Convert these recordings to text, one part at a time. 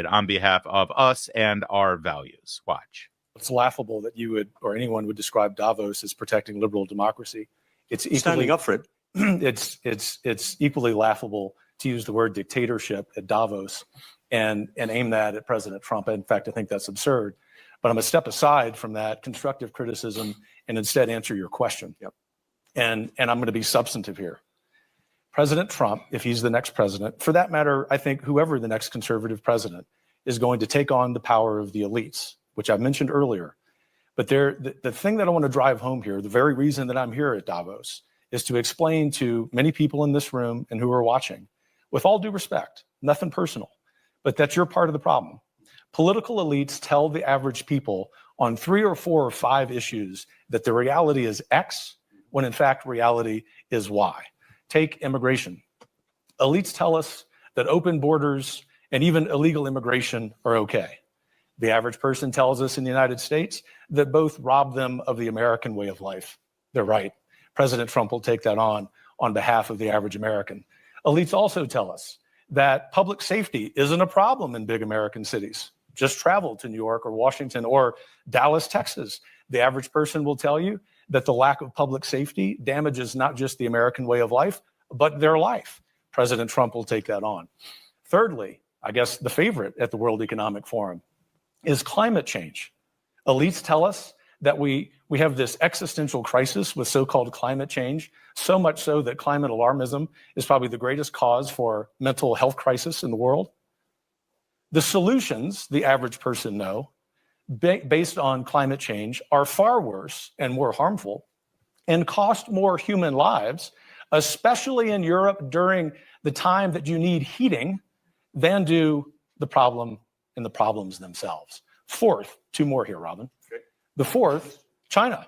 on behalf of us and our values. Watch. It's laughable that you would, or anyone would, describe Davos as protecting liberal democracy. It's equally, standing up for it. It's equally laughable to use the word dictatorship at Davos and aim that at President Trump. In fact, I think that's absurd. But I'm going to step aside from that constructive criticism and instead answer your question. Yep. And I'm going to be substantive here. President Trump, if he's the next president, for that matter, I think whoever the next conservative president is going to take on the power of the elites, which I mentioned earlier. But the thing that I want to drive home here, the very reason that I'm here at Davos, is to explain to many people in this room and who are watching, with all due respect, nothing personal, but that you're part of the problem. Political elites tell the average people on 3 or 4 or 5 issues that the reality is X, when in fact reality is Y. Take immigration. Elites tell us that open borders and even illegal immigration are okay. The average person tells us in the United States that both rob them of the American way of life. They're right. President Trump will take that on behalf of the average American. Elites also tell us that public safety isn't a problem in big American cities. Just travel to New York or Washington or Dallas, Texas. The average person will tell you that the lack of public safety damages not just the American way of life, but their life. President Trump will take that on. Thirdly, I guess the favorite at the World Economic Forum is climate change. Elites tell us that we have this existential crisis with so-called climate change, so much so that climate alarmism is probably the greatest cause for mental health crisis in the world. The solutions, the average person know, based on climate change are far worse and more harmful and cost more human lives, especially in Europe during the time that you need heating, than do the problem and the problems themselves. Fourth, 2 more here, Robin. Okay. The fourth, China.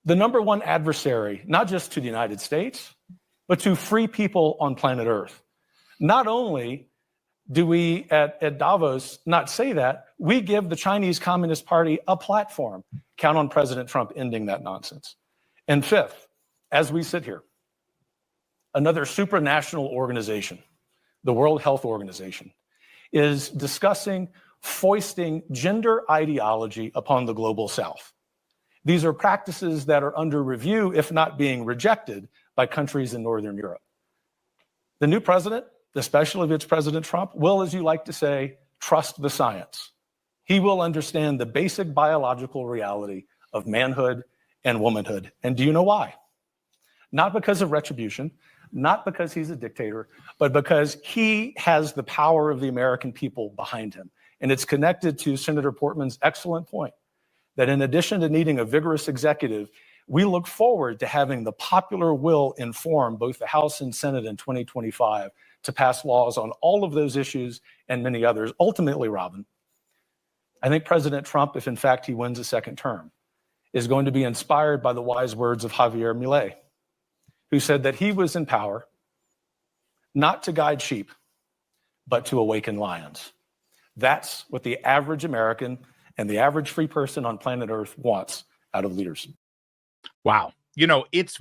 The number one adversary, not just to the United States, but to free people on planet Earth. Not only do we at Davos not say that, we give the Chinese Communist Party a platform. Count on President Trump ending that nonsense. And fifth, as we sit here, another supranational organization, the World Health Organization, is discussing foisting gender ideology upon the global South. These are practices that are under review, if not being rejected, by countries in Northern Europe. The new president, especially if it's President Trump, will, as you like to say, trust the science. He will understand the basic biological reality of manhood and womanhood. And do you know why? Not because of retribution, not because he's a dictator, but because he has the power of the American people behind him. And it's connected to Senator Portman's excellent point that in addition to needing a vigorous executive, we look forward to having the popular will inform both the House and Senate in 2025 to pass laws on all of those issues and many others. Ultimately, Robin, I think President Trump, if in fact he wins a second term, is going to be inspired by the wise words of Javier Milei, who said that he was in power not to guide sheep, but to awaken lions. That's what the average American and the average free person on planet Earth wants out of leaders. Wow. You know, it's